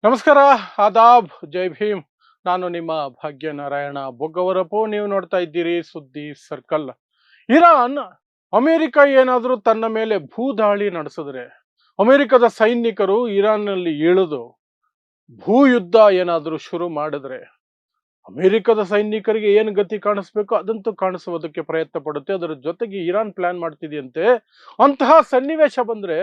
ನಮಸ್ಕಾರ, ಆದಾಬ್, ಜೈ ಭೀಮ್. ನಾನು ನಿಮ್ಮ ಭಾಗ್ಯನಾರಾಯಣ ಬೊಗ್ಗವರಪು. ನೀವು ನೋಡ್ತಾ ಇದ್ದೀರಿ ಸುದ್ದಿ ಸರ್ಕಲ್. ಇರಾನ್ ಅಮೆರಿಕ ಏನಾದರೂ ತನ್ನ ಮೇಲೆ ಭೂದಾಳಿ ನಡೆಸಿದ್ರೆ, ಅಮೆರಿಕದ ಸೈನಿಕರು ಇರಾನ್ನಲ್ಲಿ ಇಳಿದು ಭೂಯುದ್ಧ ಏನಾದರೂ ಶುರು ಮಾಡಿದ್ರೆ, ಅಮೆರಿಕದ ಸೈನಿಕರಿಗೆ ಏನು ಗತಿ ಕಾಣಿಸ್ಬೇಕು ಅದಂತೂ ಕಾಣಿಸುವುದಕ್ಕೆ ಪ್ರಯತ್ನ ಪಡುತ್ತೆ. ಅದರ ಜೊತೆಗೆ ಇರಾನ್ ಪ್ಲಾನ್ ಮಾಡ್ತಿದೆಯಂತೆ. ಅಂತಹ ಸನ್ನಿವೇಶ ಬಂದ್ರೆ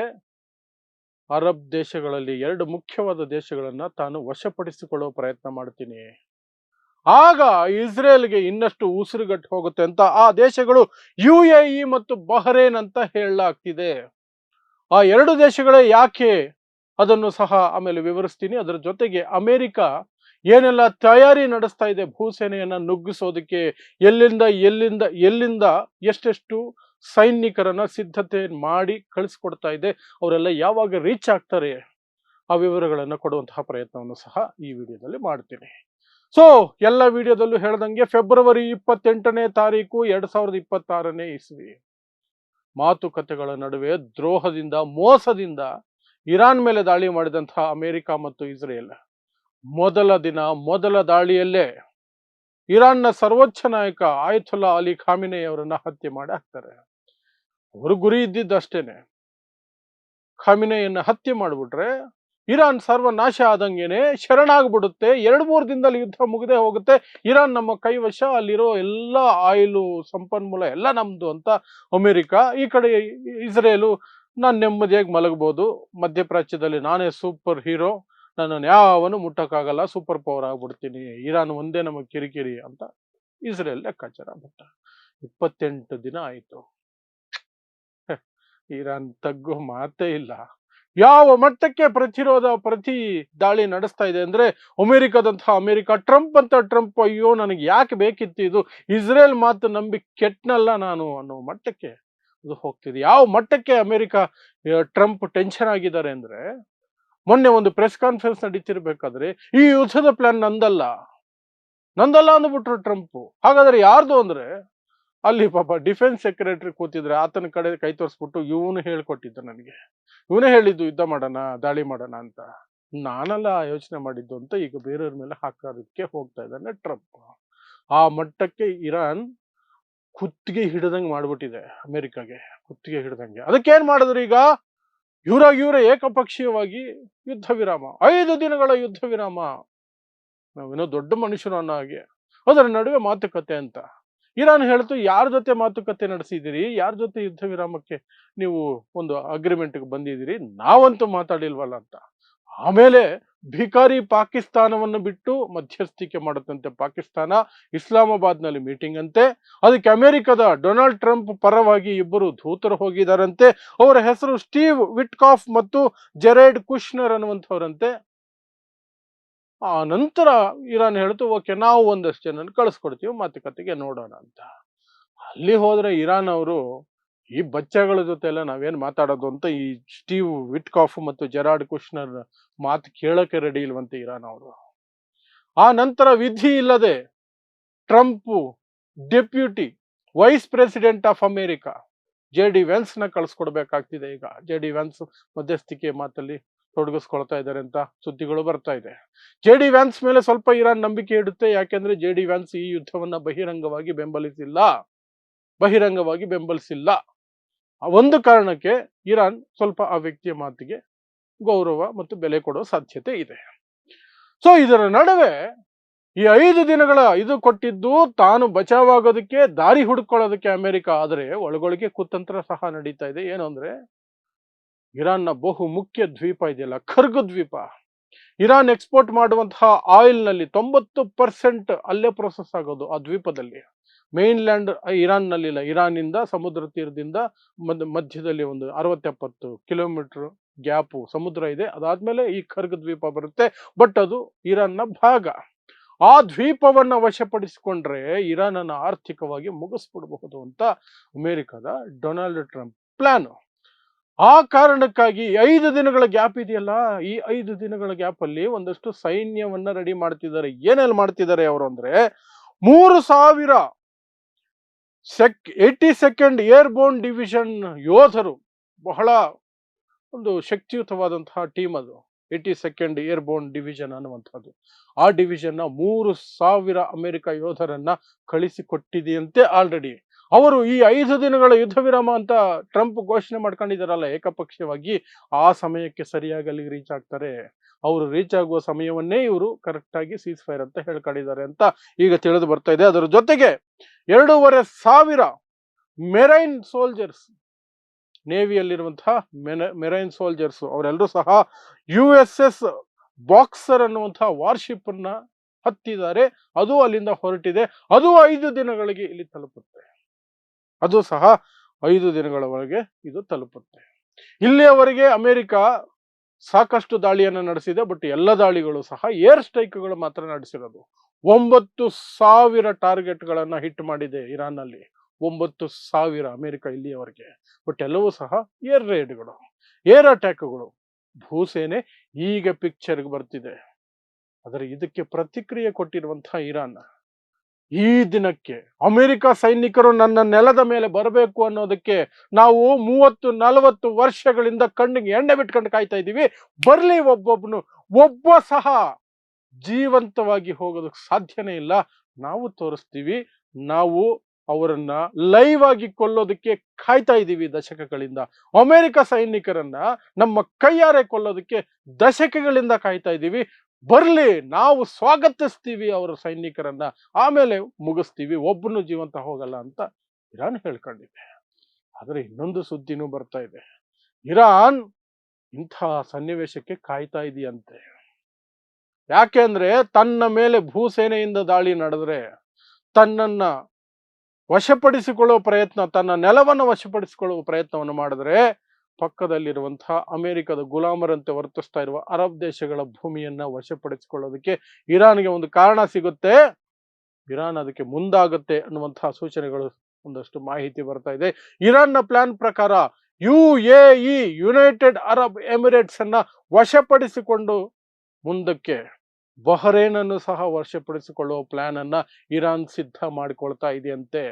ಅರಬ್ ದೇಶಗಳಲ್ಲಿ ಎರಡು ಮುಖ್ಯವಾದ ದೇಶಗಳನ್ನ ತಾನು ವಶಪಡಿಸಿಕೊಳ್ಳುವ ಪ್ರಯತ್ನ ಮಾಡ್ತೀನಿ. ಆಗ ಇಸ್ರೇಲ್ಗೆ ಇನ್ನಷ್ಟು ಉಸಿರುಗಟ್ಟು ಹೋಗುತ್ತೆ ಅಂತ ಆ ದೇಶಗಳು UAE ಮತ್ತು ಬಹರೇನ್ ಅಂತ ಹೇಳಲಾಗ್ತಿದೆ. ಆ ಎರಡು ದೇಶಗಳೇ ಯಾಕೆ ಅದನ್ನು ಸಹ ಆಮೇಲೆ ವಿವರಿಸ್ತೀನಿ. ಅದರ ಜೊತೆಗೆ ಅಮೆರಿಕ ಏನೆಲ್ಲ ತಯಾರಿ ನಡೆಸ್ತಾ ಇದೆ ಭೂಸೇನೆಯನ್ನ ನುಗ್ಗಿಸೋದಕ್ಕೆ, ಎಲ್ಲಿಂದ ಎಲ್ಲಿಂದ ಎಲ್ಲಿಂದ ಎಷ್ಟೆಷ್ಟು ಸೈನಿಕರನ್ನ ಸಿದ್ಧತೆ ಮಾಡಿ ಕಳಿಸ್ಕೊಡ್ತಾ ಇದೆ, ಅವರೆಲ್ಲ ಯಾವಾಗ ರೀಚ್ ಆಗ್ತಾರೆ, ಆ ವಿವರಗಳನ್ನು ಕೊಡುವಂತಹ ಪ್ರಯತ್ನವನ್ನು ಸಹ ಈ ವಿಡಿಯೋದಲ್ಲಿ ಮಾಡ್ತೀನಿ. ಸೊ ಎಲ್ಲ ವಿಡಿಯೋದಲ್ಲೂ ಹೇಳ್ದಂಗೆ ಫೆಬ್ರವರಿ 28ನೇ ತಾರೀಕು 2026ನೇ ಇಸ್ವಿ ಮಾತುಕತೆಗಳ ನಡುವೆ ದ್ರೋಹದಿಂದ, ಮೋಸದಿಂದ ಇರಾನ್ ಮೇಲೆ ದಾಳಿ ಮಾಡಿದಂತಹ ಅಮೆರಿಕ ಮತ್ತು ಇಸ್ರೇಲ್ ಮೊದಲ ದಿನ ಮೊದಲ ದಾಳಿಯಲ್ಲೇ ಇರಾನ್ನ ಸರ್ವೋಚ್ಚ ನಾಯಕ ಆಯತುಲ್ಲಾ ಅಲಿ ಖಾಮಿನಿ ಅವರನ್ನ ಹತ್ಯೆ ಮಾಡಿ ಹಾಕ್ತಾರೆ. ಅವರು ಗುರಿ ಇದ್ದಿದ್ದಷ್ಟೇನೆ, ಖಾಮಿನೆಯನ್ನ ಹತ್ಯೆ ಮಾಡಿಬಿಟ್ರೆ ಇರಾನ್ ಸರ್ವನಾಶ ಆದಂಗೆನೆ ಶರಣಾಗ್ಬಿಡುತ್ತೆ. 2-3 ದಿನದಲ್ಲಿ ಯುದ್ಧ ಮುಗದೆ ಹೋಗುತ್ತೆ. ಇರಾನ್ ನಮ್ಮ ಕೈವಶ, ಅಲ್ಲಿರೋ ಎಲ್ಲ ಆಯಿಲು ಸಂಪನ್ಮೂಲ ಎಲ್ಲ ನಮ್ದು ಅಂತ ಅಮೆರಿಕ. ಈ ಕಡೆ ಇಸ್ರೇಲು, ನಾನು ನೆಮ್ಮದಿಯಾಗಿ ಮಲಗಬಹುದು, ಮಧ್ಯಪ್ರಾಚ್ಯದಲ್ಲಿ ನಾನೇ ಸೂಪರ್ ಹೀರೋ, ನನ್ನನ್ನು ಯಾವನು ಮುಟ್ಟಕ್ಕಾಗಲ್ಲ, ಸೂಪರ್ ಪವರ್ ಆಗ್ಬಿಡ್ತೀನಿ, ಇರಾನ್ ಒಂದೇ ನಮಗೆ ಕಿರಿಕಿರಿ ಅಂತ ಇಸ್ರೇಲ್ ಲೆಕ್ಕಾಚಾರ. ಬಟ್ 28 ದಿನ ಆಯಿತು, ಇರಾನ್ ತಗ್ಗೋ ಮಾತೇ ಇಲ್ಲ. ಯಾವ ಮಟ್ಟಕ್ಕೆ ಪ್ರತಿ ದಾಳಿ ನಡೆಸ್ತಾ ಇದೆ ಅಂದ್ರೆ, ಅಮೆರಿಕ ಟ್ರಂಪ್ ಅಂತ ಟ್ರಂಪ್, ಅಯ್ಯೋ ನನಗೆ ಯಾಕೆ ಬೇಕಿತ್ತು ಇದು, ಇಸ್ರೇಲ್ ಮಾತು ನಂಬಿ ಕೆಟ್ನಲ್ಲ ನಾನು ಅನ್ನೋ ಮಟ್ಟಕ್ಕೆ ಅದು ಹೋಗ್ತಿದೆ. ಯಾವ ಮಟ್ಟಕ್ಕೆ ಅಮೆರಿಕ ಟ್ರಂಪ್ ಟೆನ್ಷನ್ ಆಗಿದ್ದಾರೆ ಅಂದ್ರೆ, ಮೊನ್ನೆ ಒಂದು ಪ್ರೆಸ್ ಕಾನ್ಫರೆನ್ಸ್ ನಡೀತಿರ್ಬೇಕಾದ್ರೆ ಈ ಯುದ್ಧದ ಪ್ಲಾನ್ ನಂದಲ್ಲ ಅಂದ್ಬಿಟ್ರು ಟ್ರಂಪ್. ಹಾಗಾದ್ರೆ ಯಾರ್ದು ಅಂದ್ರೆ, ಅಲ್ಲಿ ಪಾಪ ಡಿಫೆನ್ಸ್ ಸೆಕ್ರೆಟರಿ ಕೂತಿದ್ರೆ ಆತನ ಕಡೆ ಕೈ ತೋರಿಸ್ಬಿಟ್ಟು ಇವನು ಹೇಳ್ಕೊಟ್ಟಿದ್ದ, ನನಗೆ ಇವನೇ ಹೇಳಿದ್ದು ಯುದ್ಧ ಮಾಡೋಣ, ದಾಳಿ ಮಾಡೋಣ ಅಂತ. ನಾನೆಲ್ಲ ಯೋಚನೆ ಮಾಡಿದ್ದು ಅಂತ ಈಗ ಬೇರೆಯವ್ರ ಮೇಲೆ ಹಾಕೋದಕ್ಕೆ ಹೋಗ್ತಾ ಇದ್ದಾನೆ ಟ್ರಂಪ್. ಆ ಮಟ್ಟಕ್ಕೆ ಇರಾನ್ ಕುತ್ತಿಗೆ ಹಿಡ್ದಂಗೆ ಮಾಡ್ಬಿಟ್ಟಿದೆ ಅಮೆರಿಕಾಗೆ, ಕುತ್ತಿಗೆ ಹಿಡ್ದಂಗೆ. ಅದಕ್ಕೇನ್ ಮಾಡಿದ್ರು ಈಗ, ಇವರೇ ಏಕಪಕ್ಷೀಯವಾಗಿ ಯುದ್ಧ ವಿರಾಮ, 5 ದಿನಗಳ ಯುದ್ಧ ವಿರಾಮ. ನಾವೇನೋ ದೊಡ್ಡ ಮನುಷ್ಯರು ಅನ್ನೋ ಹಾಗೆ, ಅದರ ನಡುವೆ ಮಾತುಕತೆ ಅಂತ ಇರಾನ್ ಹೇಳ್ತು. ಯಾರ ಜೊತೆ ಮಾತುಕತೆ ನಡೆಸಿದಿರಿ, ಯಾರ ಜೊತೆ ಯುದ್ಧ ವಿರಾಮಕ್ಕೆ ನೀವು ಒಂದು ಅಗ್ರಿಮೆಂಟ್ಗೆ ಬಂದಿದ್ದೀರಿ, ನಾವಂತೂ ಮಾತಾಡಿಲ್ವಲ್ಲ ಅಂತ. ಆಮೇಲೆ ಭಿಕಾರಿ ಪಾಕಿಸ್ತಾನವನ್ನು ಬಿಟ್ಟು ಮಧ್ಯಸ್ಥಿಕೆ ಮಾಡುತ್ತಂತೆ ಪಾಕಿಸ್ತಾನ. ಇಸ್ಲಾಮಾಬಾದ್ನಲ್ಲಿ ಮೀಟಿಂಗ್ ಅಂತೆ, ಅದಕ್ಕೆ ಅಮೆರಿಕದ ಡೊನಾಲ್ಡ್ ಟ್ರಂಪ್ ಪರವಾಗಿ ಇಬ್ಬರು ದೂತರು ಹೋಗಿದಾರಂತೆ. ಅವರ ಹೆಸರು ಸ್ಟೀವ್ ವಿಟ್ಕಾಫ್ ಮತ್ತು ಜೆರೆಡ್ ಕುಶ್ನರ್ ಅನ್ನುವಂಥವ್ರಂತೆ. ಆ ನಂತರ ಇರಾನ್ ಹೇಳ್ತು, ಓಕೆ ನಾವು ಒಂದಷ್ಟು ಜನನ ಕಳಿಸ್ಕೊಡ್ತೀವಿ ಮಾತುಕತೆಗೆ, ನೋಡೋಣ ಅಂತ. ಅಲ್ಲಿ ಹೋದ್ರೆ ಇರಾನ್ ಅವರು ಈ ಬಚ್ಚಗಳ ಜೊತೆ ಎಲ್ಲ ನಾವೇನ್ ಮಾತಾಡೋದು ಅಂತ ಈ ಸ್ಟೀವ್ ವಿಟ್ಕಾಫ್ ಮತ್ತು ಜೆರಾರ್ಡ್ ಕುಶ್ನರ್ ಮಾತು ಕೇಳಕ್ಕೆ ರೆಡಿ ಇಲ್ವಂತೆ ಇರಾನ್ ಅವರು. ಆ ನಂತರ ವಿಧಿ ಇಲ್ಲದೆ Trump deputy vice president of America JD wands ನ ಕಳಿಸ್ಕೊಡ್ಬೇಕಾಗ್ತಿದೆ. ಈಗ JD ವ್ಯಾನ್ಸ್ ಮಧ್ಯಸ್ಥಿಕೆ ಮಾತಲ್ಲಿ ತೊಡಗಿಸ್ಕೊಳ್ತಾ ಇದ್ದಾರೆ ಅಂತ ಸುದ್ದಿಗಳು ಬರ್ತಾ ಇದೆ. JD ವ್ಯಾನ್ಸ್ ಮೇಲೆ ಸ್ವಲ್ಪ ಇರಾನ್ ನಂಬಿಕೆ ಇಡುತ್ತೆ. ಯಾಕೆಂದ್ರೆ JD ವ್ಯಾನ್ಸ್ ಈ ಯುದ್ಧವನ್ನ ಬಹಿರಂಗವಾಗಿ ಬೆಂಬಲಿಸಿಲ್ಲ. ಒಂದು ಕಾರಣಕ್ಕೆ ಇರಾನ್ ಸ್ವಲ್ಪ ಆ ವ್ಯಕ್ತಿಯ ಮಾತಿಗೆ ಗೌರವ ಮತ್ತು ಬೆಲೆ ಕೊಡೋ ಸಾಧ್ಯತೆ ಇದೆ. ಸೊ ಇದರ ನಡುವೆ ಈ 5 ದಿನಗಳ ಇದು ಕೊಟ್ಟಿದ್ದು ತಾನು ಬಚಾವಾಗೋದಕ್ಕೆ, ದಾರಿ ಹುಡುಕೊಳ್ಳೋದಕ್ಕೆ ಅಮೆರಿಕ. ಆದರೆ ಒಳಗೊಳಗೆ ಕುತಂತ್ರ ಸಹ ನಡೀತಾ ಇದೆ. ಏನು ಅಂದ್ರೆ, ಇರಾನ್ನ ಬಹು ಮುಖ್ಯ ದ್ವೀಪ ಇದೆಯಲ್ಲ, ಖರ್ಗ್ ದ್ವೀಪ, ಇರಾನ್ ಎಕ್ಸ್ಪೋರ್ಟ್ ಮಾಡುವಂತಹ ಆಯಿಲ್ ನಲ್ಲಿ 90% ಅಲ್ಲೇ ಪ್ರೊಸೆಸ್ ಆಗೋದು ಆ ದ್ವೀಪದಲ್ಲಿ. ಮೇನ್ಲ್ಯಾಂಡ್ ಇರಾನ್ ನಲ್ಲಿಲ್ಲ, ಇರಾನಿಂದ ಸಮುದ್ರ ತೀರದಿಂದ ಮಧ್ಯದಲ್ಲಿ ಒಂದು 60-70 ಕಿಲೋಮೀಟರ್ ಗ್ಯಾಪು ಸಮುದ್ರ ಇದೆ. ಅದಾದ್ಮೇಲೆ ಈ ಖರ್ಗ್ ದ್ವೀಪ ಬರುತ್ತೆ. ಬಟ್ ಅದು ಇರಾನ್ನ ಭಾಗ. ಆ ದ್ವೀಪವನ್ನ ವಶಪಡಿಸಿಕೊಂಡ್ರೆ ಇರಾನ್ ಅನ್ನ ಆರ್ಥಿಕವಾಗಿ ಮುಗಿಸ್ಬಿಡಬಹುದು ಅಂತ ಅಮೆರಿಕದ ಡೊನಾಲ್ಡ್ ಟ್ರಂಪ್ ಪ್ಲಾನ್. ಆ ಕಾರಣಕ್ಕಾಗಿ 5 ದಿನಗಳ ಗ್ಯಾಪ್ ಇದೆಯಲ್ಲ, ಈ 5 ದಿನಗಳ ಗ್ಯಾಪ್ ಅಲ್ಲಿ ಒಂದಷ್ಟು ಸೈನ್ಯವನ್ನ ರೆಡಿ ಮಾಡ್ತಿದ್ದಾರೆ. ಏನೆಲ್ಲ ಮಾಡ್ತಿದ್ದಾರೆ ಅವರು ಅಂದ್ರೆ, 3000 82nd ಏರ್ಬೋರ್ನ್ ಡಿವಿಷನ್ ಯೋಧರು, ಬಹಳ ಒಂದು ಶಕ್ತಿಯುತವಾದಂತಹ ಟೀಮ್ ಅದು. 82nd ಏರ್ಬೋರ್ನ್ ಡಿವಿಷನ್ ಅನ್ನುವಂಥದ್ದು. ಆ ಡಿವಿಷನ್ನ 3,000 ಅಮೆರಿಕ ಯೋಧರನ್ನ ಕಳಿಸಿಕೊಟ್ಟಿದೆಯಂತೆ ಆಲ್ರೆಡಿ. ಅವರು ಈ 5 ದಿನಗಳ ಯುದ್ಧ ವಿರಾಮ ಅಂತ ಟ್ರಂಪ್ ಘೋಷಣೆ ಮಾಡ್ಕೊಂಡಿದ್ದಾರಲ್ಲ ಏಕಪಕ್ಷೀಯವಾಗಿ, ಆ ಸಮಯಕ್ಕೆ ಸರಿಯಾಗಿ ಅಲ್ಲಿಗೆ ರೀಚ್ ಆಗ್ತಾರೆ. ಅವರು ರೀಚ್ ಆಗುವ ಸಮಯವನ್ನೇ ಇವರು ಕರೆಕ್ಟ್ ಆಗಿ ಸೀಸ್ ಫೈರ್ ಅಂತ ಹೇಳ್ಕೊಂಡಿದ್ದಾರೆ ಅಂತ ಈಗ ತಿಳಿದು ಬರ್ತಾ ಇದೆ. ಅದರ ಜೊತೆಗೆ 2,500 ಮೆರೈನ್ ಸೋಲ್ಜರ್ಸ್, ನೇವಿಯಲ್ಲಿರುವಂತಹ ಮೆರೈನ್ ಸೋಲ್ಜರ್ಸ್ ಅವರೆಲ್ಲರೂ ಸಹ USS ಬಾಕ್ಸರ್ ಅನ್ನುವಂತಹ ವಾರ್ಶಿಪ್ ಅನ್ನ ಹತ್ತಿದ್ದಾರೆ. ಅದು ಅಲ್ಲಿಂದ ಹೊರಟಿದೆ. ಅದು 5 ದಿನಗಳಿಗೆ ಇಲ್ಲಿ ತಲುಪುತ್ತೆ. ಅದು ಸಹ 5 ದಿನಗಳವರೆಗೆ ಇದು ತಲುಪುತ್ತೆ. ಇಲ್ಲಿಯವರೆಗೆ ಅಮೆರಿಕ ಸಾಕಷ್ಟು ದಾಳಿಯನ್ನು ನಡೆಸಿದೆ. ಬಟ್ ಎಲ್ಲ ದಾಳಿಗಳು ಸಹ ಏರ್ ಸ್ಟ್ರೈಕ್ಗಳು ಮಾತ್ರ ನಡೆಸಿರೋದು. 9,000 ಟಾರ್ಗೆಟ್ಗಳನ್ನ ಹಿಟ್ ಮಾಡಿದೆ ಇರಾನ್ನಲ್ಲಿ. 9,000 ಅಮೆರಿಕ ಇಲ್ಲಿಯವರೆಗೆ. ಬಟ್ ಎಲ್ಲವೂ ಸಹ ಏರ್ ರೇಡ್ಗಳು, ಏರ್ ಅಟ್ಯಾಕ್ಗಳು. ಭೂಸೇನೆ ಈಗ ಪಿಕ್ಚರ್ಗೆ ಬರ್ತಿದೆ. ಆದರೆ ಇದಕ್ಕೆ ಪ್ರತಿಕ್ರಿಯೆ ಕೊಟ್ಟಿರುವಂತಹ ಇರಾನ್, ಈ ದಿನಕ್ಕೆ ಅಮೆರಿಕ ಸೈನಿಕರು ನನ್ನ ನೆಲದ ಮೇಲೆ ಬರಬೇಕು ಅನ್ನೋದಕ್ಕೆ ನಾವು 30-40 ವರ್ಷಗಳಿಂದ ಕಣ್ಣಿಗೆ ಎಣ್ಣೆ ಬಿಟ್ಕೊಂಡು ಕಾಯ್ತಾ ಇದ್ದೀವಿ. ಬರ್ಲಿ ಒಬ್ಬೊಬ್ಬನು, ಒಬ್ಬ ಸಹ ಜೀವಂತವಾಗಿ ಹೋಗೋದಕ್ಕೆ ಸಾಧ್ಯನೇ ಇಲ್ಲ. ನಾವು ತೋರಿಸ್ತೀವಿ. ನಾವು ಅವರನ್ನ ಲೈವ್ ಆಗಿ ಕೊಲ್ಲೋದಕ್ಕೆ ಕಾಯ್ತಾ ಇದ್ದೀವಿ ದಶಕಗಳಿಂದ. ಅಮೆರಿಕ ಸೈನಿಕರನ್ನ ನಮ್ಮ ಕೈಯಾರೆ ಕೊಲ್ಲೋದಕ್ಕೆ ದಶಕಗಳಿಂದ ಕಾಯ್ತಾ ಇದ್ದೀವಿ. ಬರ್ಲಿ, ನಾವು ಸ್ವಾಗತಿಸ್ತೀವಿ ಅವರ ಸೈನಿಕರನ್ನ, ಆಮೇಲೆ ಮುಗಿಸ್ತೀವಿ, ಒಬ್ಬನು ಜೀವಂತ ಹೋಗಲ್ಲ ಅಂತ ಇರಾನ್ ಹೇಳ್ಕೊಂಡಿದೆ. ಆದ್ರೆ ಇನ್ನೊಂದು ಸುದ್ದಿನೂ ಬರ್ತಾ ಇದೆ. ಇರಾನ್ ಇಂಥ ಸನ್ನಿವೇಶಕ್ಕೆ ಕಾಯ್ತಾ ಇದೆಯಂತೆ. ಯಾಕೆ ಅಂದ್ರೆ ತನ್ನ ಮೇಲೆ ಭೂಸೇನೆಯಿಂದ ದಾಳಿ ನಡೆದ್ರೆ, ತನ್ನನ್ನ ವಶಪಡಿಸಿಕೊಳ್ಳುವ ಪ್ರಯತ್ನ, ತನ್ನ ನೆಲವನ್ನು ವಶಪಡಿಸಿಕೊಳ್ಳುವ ಪ್ರಯತ್ನವನ್ನು ಮಾಡಿದ್ರೆ, ಪಕ್ಕದಲ್ಲಿರುವಂತಹ ಅಮೆರಿಕದ ಗುಲಾಮರಂತೆ ವರ್ತಿಸ್ತಾ ಇರುವ ಅರಬ್ ದೇಶಗಳ ಭೂಮಿಯನ್ನ ವಶಪಡಿಸಿಕೊಳ್ಳೋದಕ್ಕೆ ಇರಾನ್ಗೆ ಒಂದು ಕಾರಣ ಸಿಗುತ್ತೆ. ಇರಾನ್ ಅದಕ್ಕೆ ಮುಂದಾಗುತ್ತೆ ಅನ್ನುವಂತಹ ಸೂಚನೆಗಳು, ಒಂದಷ್ಟು ಮಾಹಿತಿ ಬರ್ತಾ ಇದೆ. ಇರಾನ್ನ ಪ್ಲಾನ್ ಪ್ರಕಾರ UAE, ಯುನೈಟೆಡ್ ಅರಬ್ ಎಮಿರೇಟ್ಸ್ ಅನ್ನ ವಶಪಡಿಸಿಕೊಂಡು ಮುಂದಕ್ಕೆ ಬಹರೇನ್ ಅನ್ನು ಸಹ ವಶಪಡಿಸಿಕೊಳ್ಳುವ ಪ್ಲಾನ್ ಅನ್ನ ಇರಾನ್ ಸಿದ್ಧ ಮಾಡಿಕೊಳ್ತಾ ಇದೆಯಂತೆ.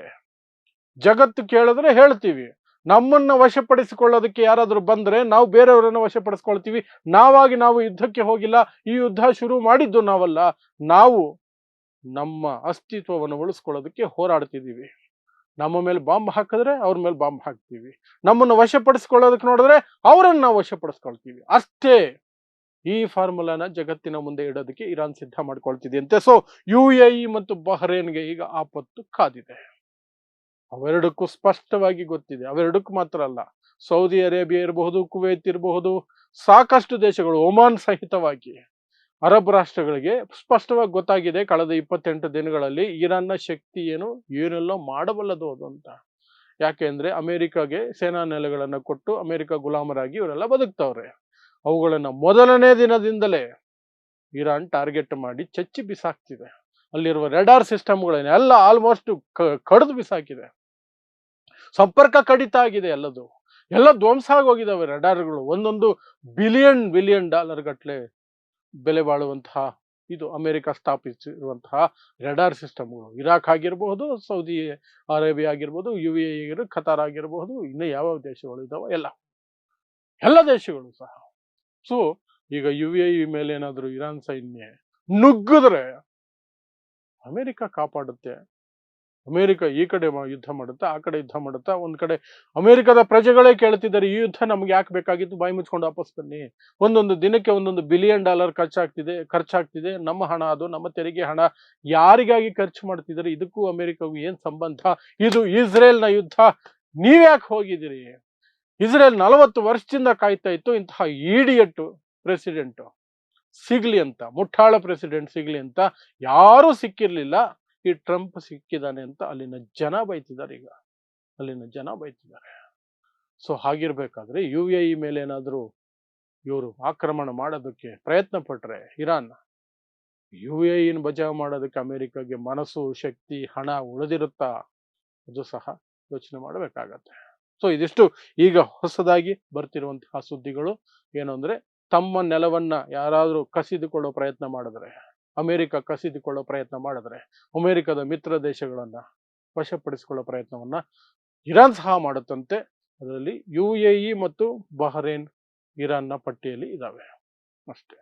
ಜಗತ್ತು ಕೇಳಿದ್ರೆ ಹೇಳ್ತೀವಿ, ನಮ್ಮನ್ನ ವಶಪಡಿಸಿಕೊಳ್ಳೋದಕ್ಕೆ ಯಾರಾದ್ರೂ ಬಂದ್ರೆ ನಾವು ಬೇರೆಯವರನ್ನ ವಶಪಡಿಸ್ಕೊಳ್ತೀವಿ. ನಾವು ಯುದ್ಧಕ್ಕೆ ಹೋಗಿಲ್ಲ, ಈ ಯುದ್ಧ ಶುರು ಮಾಡಿದ್ದು ನಾವಲ್ಲ. ನಾವು ನಮ್ಮ ಅಸ್ತಿತ್ವವನ್ನು ಉಳಿಸ್ಕೊಳ್ಳೋದಕ್ಕೆ ಹೋರಾಡ್ತಿದ್ದೀವಿ. ನಮ್ಮ ಮೇಲೆ ಬಾಂಬ್ ಹಾಕಿದ್ರೆ ಅವ್ರ ಮೇಲೆ ಬಾಂಬ್ ಹಾಕ್ತೀವಿ. ನಮ್ಮನ್ನು ವಶಪಡಿಸ್ಕೊಳ್ಳೋದಕ್ಕೆ ನೋಡಿದ್ರೆ ಅವರನ್ನ ನಾವು ವಶಪಡಿಸ್ಕೊಳ್ತೀವಿ. ಅಷ್ಟೇ. ಈ ಫಾರ್ಮುಲಾನ ಜಗತ್ತಿನ ಮುಂದೆ ಇಡೋದಕ್ಕೆ ಇರಾನ್ ಸಿದ್ಧ ಮಾಡ್ಕೊಳ್ತಿದೆಯಂತೆ. ಸೊ UAE ಮತ್ತು ಬಹರೇನ್ಗೆ ಈಗ ಆಪತ್ತು ಕಾದಿದೆ. ಅವೆರಡಕ್ಕೂ ಸ್ಪಷ್ಟವಾಗಿ ಗೊತ್ತಿದೆ. ಅವೆರಡಕ್ಕೂ ಮಾತ್ರ ಅಲ್ಲ, ಸೌದಿ ಅರೇಬಿಯಾ ಇರಬಹುದು, ಕುವೈತ್ ಇರಬಹುದು, ಸಾಕಷ್ಟು ದೇಶಗಳು, ಒಮಾನ್ ಸಹಿತವಾಗಿ ಅರಬ್ ರಾಷ್ಟ್ರಗಳಿಗೆ ಸ್ಪಷ್ಟವಾಗಿ ಗೊತ್ತಾಗಿದೆ ಕಳೆದ 28 ದಿನಗಳಲ್ಲಿ ಇರಾನ್ನ ಶಕ್ತಿ ಏನೆಲ್ಲ ಮಾಡಬಲ್ಲದು ಅದು ಅಂತ. ಯಾಕೆ ಅಂದ್ರೆ ಅಮೆರಿಕಾಗೆ ಸೇನಾ ನೆಲೆಗಳನ್ನ ಕೊಟ್ಟು ಅಮೆರಿಕ ಗುಲಾಮರಾಗಿ ಇವರೆಲ್ಲ ಬದುಕ್ತವ್ರೆ. ಅವುಗಳನ್ನ ಮೊದಲನೇ ದಿನದಿಂದಲೇ ಇರಾನ್ ಟಾರ್ಗೆಟ್ ಮಾಡಿ ಚಚ್ಚಿ ಬಿಸಾಕ್ತಿದೆ. ಅಲ್ಲಿರುವ ರೆಡಾರ್ ಸಿಸ್ಟಮ್ಗಳನ್ನ ಎಲ್ಲ ಆಲ್ಮೋಸ್ಟ್ ಕಡಿದು ಬಿಸಾಕಿದೆ. ಸಂಪರ್ಕ ಕಡಿತ ಆಗಿದೆ. ಎಲ್ಲ ಧ್ವಂಸ ಆಗೋಗಿದಾವೆ ರೆಡಾರ್ಗಳು. ಒಂದೊಂದು ಬಿಲಿಯನ್ ಡಾಲರ್ ಗಟ್ಲೆ ಬೆಲೆ ಬಾಳುವಂತಹ ಇದು ಅಮೆರಿಕ ಸ್ಥಾಪಿಸಿರುವಂತಹ ರೆಡಾರ್ ಸಿಸ್ಟಮ್ಗಳು. ಇರಾಕ್ ಆಗಿರಬಹುದು, ಸೌದಿ ಅರೇಬಿಯಾ ಆಗಿರ್ಬೋದು, UAE ಆಗಿರ್ಬೋದು, ಖತಾರ್ ಆಗಿರಬಹುದು, ಇನ್ನು ಯಾವ ದೇಶಗಳು ಇದಾವ ಎಲ್ಲ ದೇಶಗಳು ಸಹ. ಸೊ ಈಗ UAE ಮೇಲೆ ಏನಾದ್ರು ಇರಾನ್ ಸೈನ್ಯ ನುಗ್ಗಿದ್ರೆ ಅಮೆರಿಕ ಕಾಪಾಡುತ್ತೆ. ಅಮೆರಿಕ ಈ ಕಡೆ ಯುದ್ಧ ಮಾಡುತ್ತಾ, ಆ ಕಡೆ ಯುದ್ಧ ಮಾಡುತ್ತಾ. ಒಂದ್ ಕಡೆ ಅಮೆರಿಕದ ಪ್ರಜೆಗಳೇ ಕೇಳ್ತಿದ್ದಾರೆ, ಈ ಯುದ್ಧ ನಮ್ಗೆ ಯಾಕೆ ಬೇಕಾಗಿತ್ತು, ಬಾಯಿ ಮುಚ್ಕೊಂಡು ವಾಪಸ್ ಬನ್ನಿ. ಒಂದೊಂದು ದಿನಕ್ಕೆ $1 ಬಿಲಿಯನ್ ಖರ್ಚಾಗ್ತಿದೆ. ನಮ್ಮ ಹಣ ಅದು, ನಮ್ಮ ತೆರಿಗೆ ಹಣ. ಯಾರಿಗಾಗಿ ಖರ್ಚು ಮಾಡ್ತಿದ್ದಾರೆ? ಇದಕ್ಕೂ ಅಮೆರಿಕಗೂ ಏನ್ ಸಂಬಂಧ? ಇದು ಇಸ್ರೇಲ್ನ ಯುದ್ಧ. ನೀವ್ಯಾಕೆ ಹೋಗಿದ್ದೀರಿ? ಇಸ್ರೇಲ್ 40 ವರ್ಷದಿಂದ ಕಾಯ್ತಾ ಇತ್ತು ಇಂತಹ ಈಡಿಯಟ್ ಪ್ರೆಸಿಡೆಂಟ್ ಸಿಗ್ಲಿ ಅಂತ, ಮುಠಾಳ ಪ್ರೆಸಿಡೆಂಟ್ ಸಿಗ್ಲಿ ಅಂತ. ಯಾರೂ ಸಿಕ್ಕಿರ್ಲಿಲ್ಲ. ಈ ಟ್ರಂಪ್ ಸಿಕ್ಕಿದಾನೆ ಅಂತ ಅಲ್ಲಿನ ಜನ ಬೈತಿದ್ದಾರೆ. ಸೊ ಹಾಗಿರ್ಬೇಕಾದ್ರೆ UAE ಮೇಲೆ ಏನಾದ್ರು ಇವರು ಆಕ್ರಮಣ ಮಾಡೋದಕ್ಕೆ ಪ್ರಯತ್ನ ಪಟ್ರೆ ಇರಾನ್, UAE ಬಚಾವ್ ಮಾಡೋದಕ್ಕೆ ಅಮೆರಿಕಾಗೆ ಮನಸ್ಸು, ಶಕ್ತಿ, ಹಣ ಉಳಿದಿರುತ್ತಾ? ಅದು ಸಹ ಯೋಚನೆ ಮಾಡಬೇಕಾಗತ್ತೆ. ಸೊ ಇದಿಷ್ಟು ಈಗ ಹೊಸದಾಗಿ ಬರ್ತಿರುವಂತಹ ಸುದ್ದಿಗಳು. ಏನು ಅಂದ್ರೆ, ತಮ್ಮ ನೆಲವನ್ನ ಯಾರಾದ್ರೂ ಕಸಿದುಕೊಳ್ಳೋ ಪ್ರಯತ್ನ ಮಾಡಿದ್ರೆ, ಅಮೆರಿಕ ಕಸಿದುಕೊಳ್ಳೋ ಪ್ರಯತ್ನ ಮಾಡಿದ್ರೆ, ಅಮೆರಿಕದ ಮಿತ್ರ ದೇಶಗಳನ್ನ ವಶಪಡಿಸಿಕೊಳ್ಳೋ ಪ್ರಯತ್ನವನ್ನ ಇರಾನ್ ಸಹ ಮಾಡುತ್ತಂತೆ. ಅದರಲ್ಲಿ UAE ಮತ್ತು ಬಹರೇನ್ ಇರಾನ್ನ ಪಟ್ಟಿಯಲ್ಲಿ ಇದಾವೆ. ಅಷ್ಟೇ.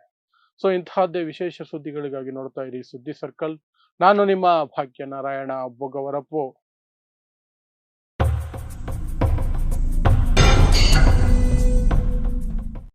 ಸೊ ಇಂತಹದ್ದೇ ವಿಶೇಷ ಸುದ್ದಿಗಳಿಗಾಗಿ ನೋಡ್ತಾ ಇರಿ ಸುದ್ದಿ ಸರ್ಕಲ್. ನಾನು ನಿಮ್ಮ ಭಾಗ್ಯ ನಾರಾಯಣ ಬೊಗವರಪು.